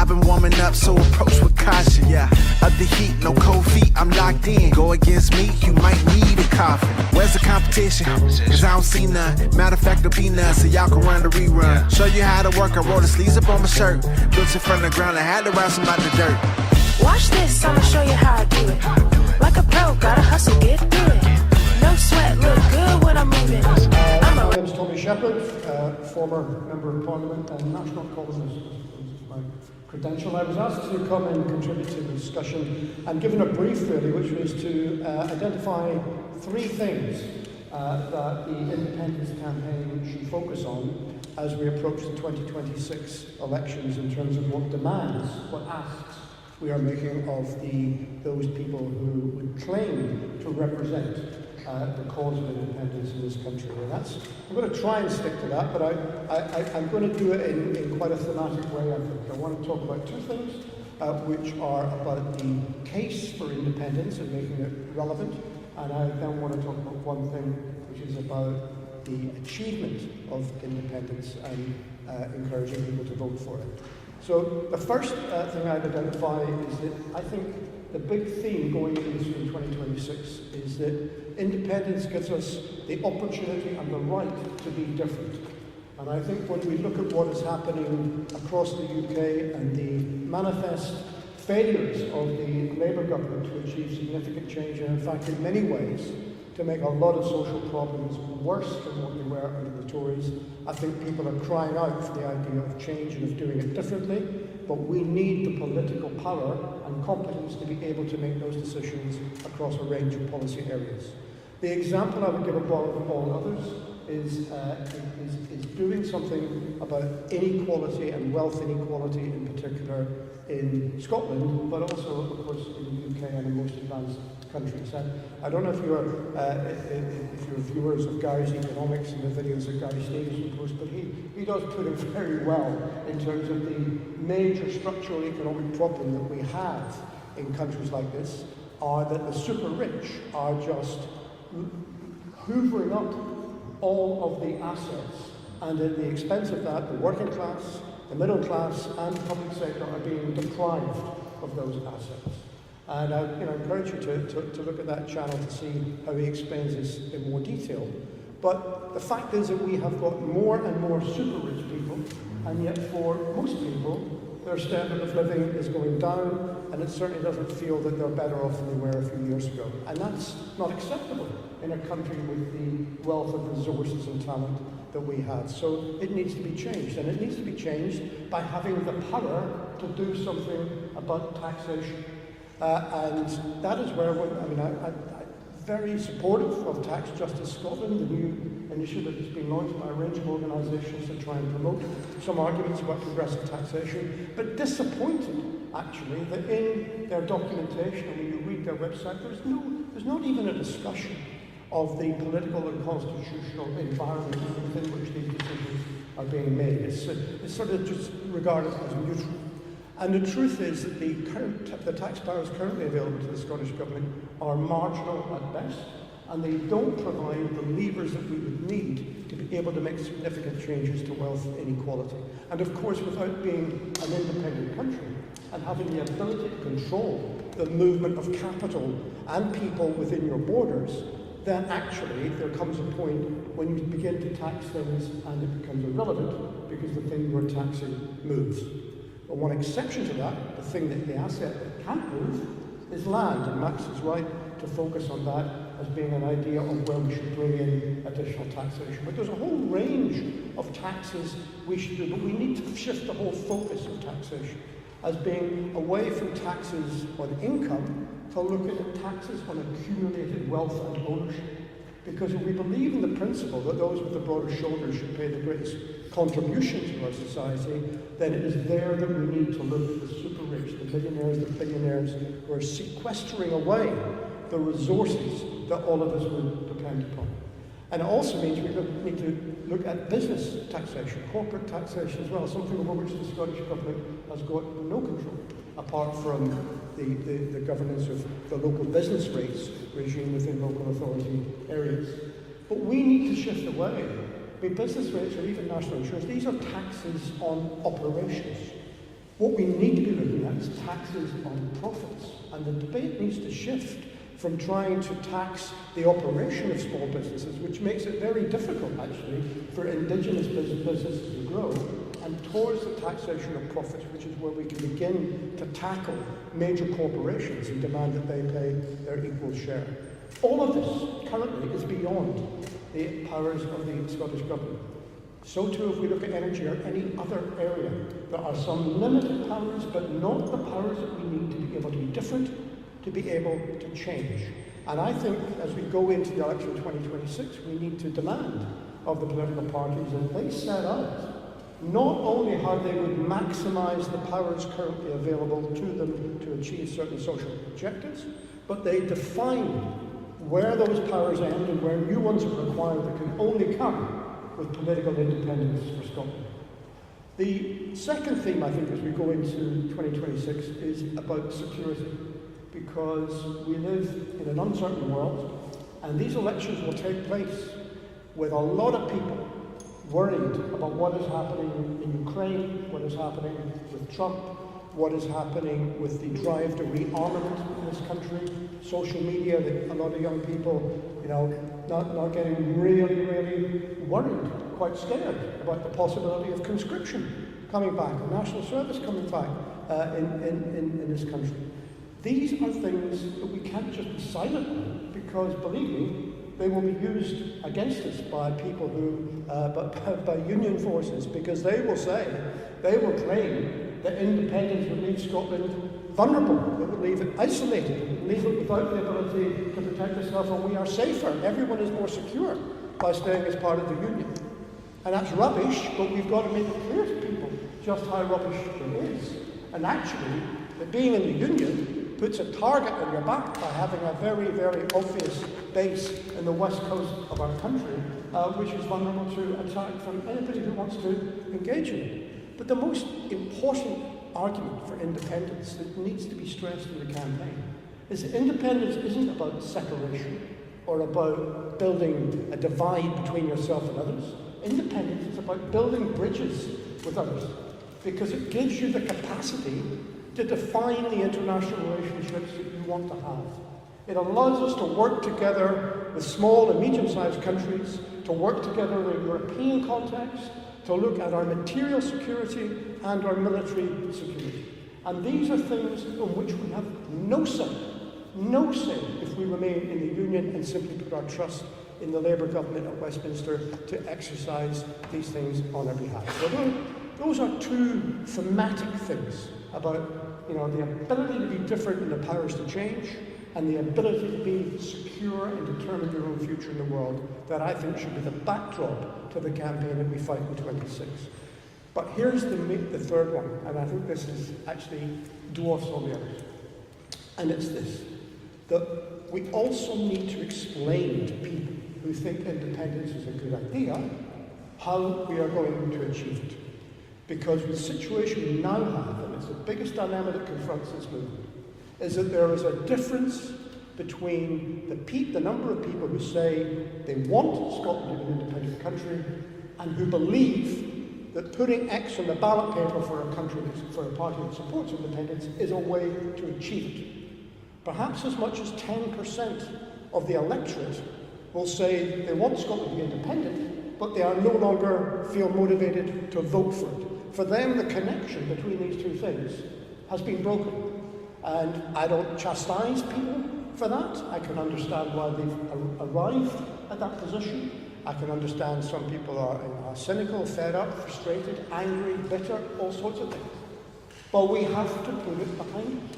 I've been warming up, so approach with caution. Yeah, of the heat, no cold feet, I'm locked in. Go against me, you might need a coffin. Where's the competition? Cause I don't see none. Matter of fact, there'll be none, so y'all can run the rerun. Show you how to work, I roll the sleeves up on my shirt. Built it from the ground, I had to rise from out the dirt. Watch this, I'ma show you how I do it. Like a pro, gotta hustle, get through it. No sweat, look good when I'm moving. My name's Tommy Sheppard, former Member of Parliament and National Columnist. My credential. I was asked to come and contribute to the discussion and given a brief really, which was to identify three things that the independence campaign should focus on as we approach the 2026 elections in terms of what demands, what asks we are making of those people who would claim to represent the cause of independence in this country. And I'm going to try and stick to that, but I'm going to do it in quite a thematic way, I think. I want to talk about two things, which are about the case for independence and making it relevant, and I then want to talk about one thing, which is about the achievement of independence and encouraging people to vote for it. So the first thing I'd identify is that I think the big theme going into 2026 is that independence gives us the opportunity and the right to be different. And I think when we look at what is happening across the UK and the manifest failures of the Labour government to achieve significant change, and in fact in many ways to make a lot of social problems worse than what they were under the Tories, I think people are crying out for the idea of change and of doing it differently, but we need the political power and competence to be able to make those decisions across a range of policy areas. The example I would give above all others is doing something about inequality and wealth inequality in particular in Scotland, but also, of course, in the UK and in most advanced countries. And I don't know if you're viewers of Gary's Economics and the videos that Gary Stevenson posts, but he does put it very well in terms of the major structural economic problem that we have in countries like this are that the super rich are just hoovering up all of the assets, and at the expense of that, the working class, the middle class, and the public sector are being deprived of those assets. And I encourage you to look at that channel to see how he explains this in more detail. But the fact is that we have got more and more super rich people, and yet for most people, their standard of living is going down, and it certainly doesn't feel that they're better off than they were a few years ago. And that's not acceptable in a country with the wealth of resources and talent that we have. So it needs to be changed, and it needs to be changed by having the power to do something about taxation. And that is where, I'm very supportive of Tax Justice Scotland, the new initiative that's been launched by a range of organisations to try and promote some arguments about progressive taxation, but disappointed, actually, that in their documentation, and when you read their website, there's not even a discussion of the political and constitutional environment within which these decisions are being made. It's sort of just regarded as neutral. And the truth is that the tax powers currently available to the Scottish Government are marginal at best, and they don't provide the levers that we would need to be able to make significant changes to wealth inequality. And of course, without being an independent country and having the ability to control the movement of capital and people within your borders, then actually there comes a point when you begin to tax things and it becomes irrelevant because the thing you're taxing moves. But one exception to that, the thing that the asset that can't move, is land. And Max is right to focus on that as being an idea of where we should bring in additional taxation. But there's a whole range of taxes we should do, but we need to shift the whole focus of taxation as being away from taxes on income to looking at taxes on accumulated wealth and ownership. Because if we believe in the principle that those with the broader shoulders should pay the greatest contribution to our society, then it is there that we need to look at the super rich, the millionaires, the billionaires, who are sequestering away the resources that all of us would depend upon. And it also means we need to look at business taxation, corporate taxation as well, something over which the Scottish Government has got no control, apart from the governance of the local business rates regime within local authority areas. But we need to shift away. I mean, business rates or even national insurance, these are taxes on operations. What we need to be looking at is taxes on profits, and the debate needs to shift from trying to tax the operation of small businesses, which makes it very difficult, actually, for indigenous businesses to grow, and towards the taxation of profits, which is where we can begin to tackle major corporations and demand that they pay their equal share. All of this currently is beyond the powers of the Scottish Government. So too if we look at energy or any other area. There are some limited powers, but not the powers that we need to be able to be different, to be able to change. And I think as we go into the election of 2026, we need to demand of the political parties that they set out not only how they would maximise the powers currently available to them to achieve certain social objectives, but they define where those powers end and where new ones are required that can only come with political independence for Scotland. The second theme, I think, as we go into 2026 is about security, because we live in an uncertain world, and these elections will take place with a lot of people worried about what is happening in Ukraine, what is happening with Trump, what is happening with the drive to rearmament in this country, social media, that a lot of young people, not getting really worried, quite scared about the possibility of conscription coming back, and national service coming back in this country. These are things that we can't just be silent on, because, believe me, they will be used against us by people who, by union forces, because they will claim that independence would leave Scotland vulnerable, it would leave it isolated, it would leave it without the ability to protect itself, and we are safer, everyone is more secure by staying as part of the union. And that's rubbish, but we've got to make it clear to people just how rubbish it is. And actually, that being in the union puts a target on your back by having a very obvious base in the west coast of our country, which is vulnerable to attack from anybody who wants to engage in it. But the most important argument for independence that needs to be stressed in the campaign is that independence isn't about separation or about building a divide between yourself and others. Independence is about building bridges with others, because it gives you the capacity to define the international relationships that you want to have. It allows us to work together with small and medium-sized countries, to work together in a European context, to look at our material security and our military security. And these are things on which we have no say if we remain in the Union and simply put our trust in the Labour government at Westminster to exercise these things on our behalf. So those are two thematic things about the ability to be different and the powers to change, and the ability to be secure and determine your own future in the world, that I think should be the backdrop to the campaign that we fight in 26. But here's the third one, and I think this is actually dwarfs all the others. And it's this, that we also need to explain to people who think independence is a good idea how we are going to achieve it. Because the situation we now have, and it's the biggest dilemma that confronts this movement, is that there is a difference between the number of people who say they want Scotland to be an independent country and who believe that putting X on the ballot paper for a party that supports independence is a way to achieve it. Perhaps as much as 10% of the electorate will say they want Scotland to be independent, but they are no longer feel motivated to vote for it. For them, the connection between these two things has been broken. And I don't chastise people for that. I can understand why they've arrived at that position. I can understand some people are cynical, fed up, frustrated, angry, bitter, all sorts of things. But we have to put it behind us.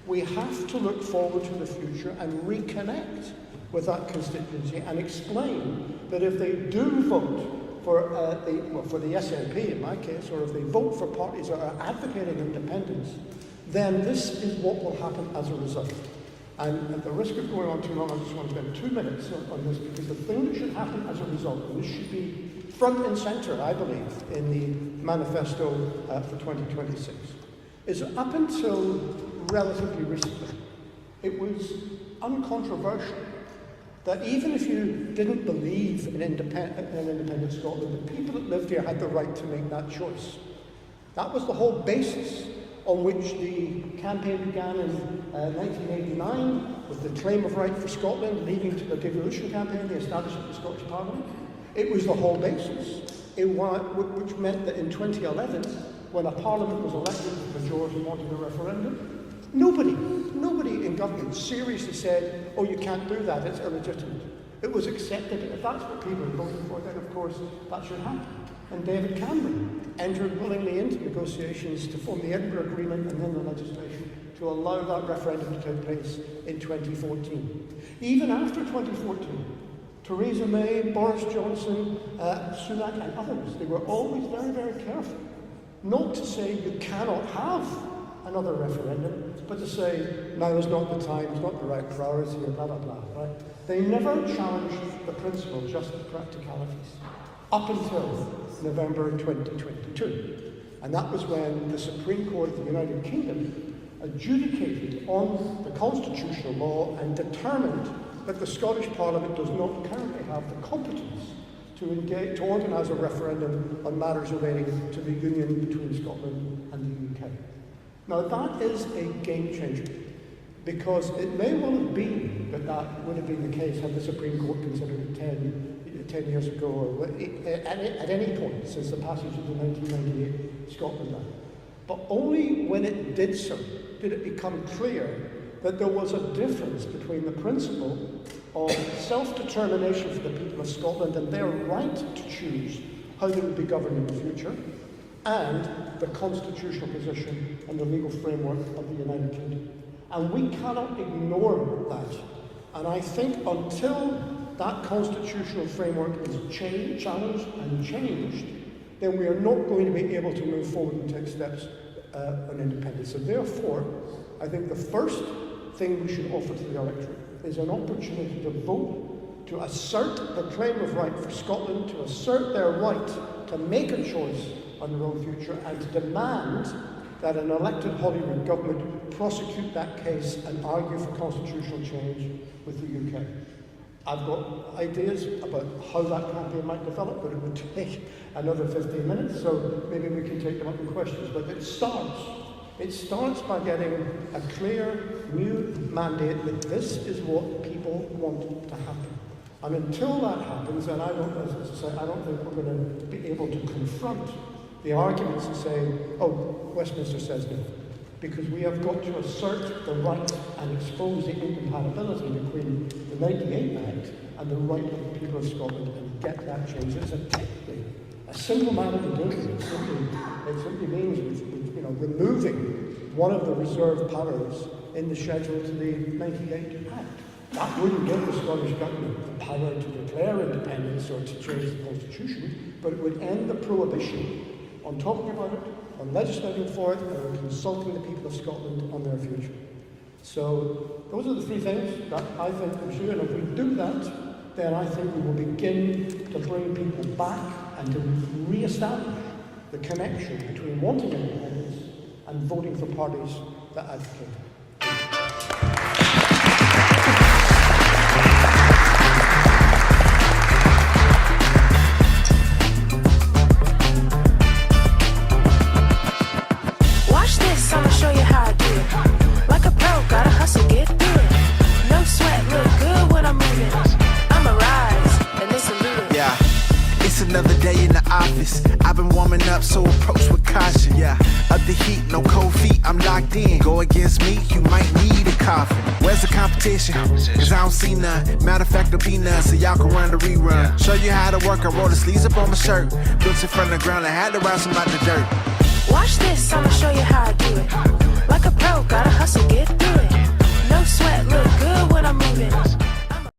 We have to look forward to the future and reconnect with that constituency and explain that if they do vote for the SNP in my case, or if they vote for parties that are advocating independence, then this is what will happen as a result. And at the risk of going on too long, I just want to spend 2 minutes on this, because the thing that should happen as a result, and this should be front and centre, I believe, in the Manifesto for 2026, is up until relatively recently, it was uncontroversial that even if you didn't believe in independent Scotland, the people that lived here had the right to make that choice. That was the whole basis on which the campaign began in 1989 with the claim of right for Scotland, leading to the devolution campaign, the establishment of the Scottish Parliament. It was the whole basis, which meant that in 2011, when a Parliament was elected, the majority wanted a referendum, nobody in government seriously said, oh, you can't do that, it's illegitimate. It was accepted. If that's what people are voting for, then of course that should happen. And David Cameron entered willingly into negotiations to form the Edinburgh Agreement and then the legislation to allow that referendum to take place in 2014. Even after 2014, Theresa May, Boris Johnson, Sunak and others, they were always very, very careful not to say you cannot have another referendum, but to say, now is not the time, it's not the right priority, or blah, blah, blah, right? They never challenged the principle, just the practicalities, up until November 2022. And that was when the Supreme Court of the United Kingdom adjudicated on the constitutional law and determined that the Scottish Parliament does not currently have the competence to organise a referendum on matters relating to the union between Scotland and the UK. Now that is a game changer, because it may well have been that would have been the case had the Supreme Court considered it 10 years ago, or at any point since the passage of the 1998 Scotland Act. But only when it did so did it become clear that there was a difference between the principle of self-determination for the people of Scotland and their right to choose how they would be governed in the future, and the constitutional position and the legal framework of the United Kingdom. And we cannot ignore that. And I think until that constitutional framework is challenged and changed, then we are not going to be able to move forward and take steps on independence. So therefore, I think the first thing we should offer to the electorate is an opportunity to vote, to assert the claim of right for Scotland, to assert their right to make a choice on their own future, and to demand that an elected Holyrood government prosecute that case and argue for constitutional change with the UK. I've got ideas about how that campaign might develop, but it would take another 15 minutes, so maybe we can take them up in questions. But it starts by getting a clear new mandate that this is what people want to happen. And until that happens, and I don't think we're going to be able to confront the arguments that say, oh, Westminster says no. Because we have got to assert the right and expose the incompatibility between the 98 Act and the right of the people of Scotland and get that change. It's technically a simple matter to do. It simply means removing one of the reserved powers in the schedule to the 98 Act. That wouldn't give the Scottish Government the power to declare independence or to change the Constitution, but it would end the prohibition on talking about it, on legislating for it, and on consulting the people of Scotland on their future. So those are the three things that I think we should do, and if we do that, then I think we will begin to bring people back and to re-establish the connection between wanting independence and voting for parties that advocate it. I'ma show you how I do it. Like a pro, gotta hustle, get through it. No sweat, look good when I'm moving. I'ma rise, and it's a little. Yeah, it's another day in the office. I've been warming up, so approach with caution. Yeah, up the heat, no cold feet, I'm locked in. Go against me, you might need a coffin. Where's the competition? Cause I don't see none. Matter of fact, there'll be none, so y'all can run the rerun. Show you how to work, I roll the sleeves up on my shirt. Built it from the ground, I had to rouse some out the dirt. Watch this, I'ma show you how I do it. Like a pro, gotta hustle, get through it. No sweat, look good when I'm moving.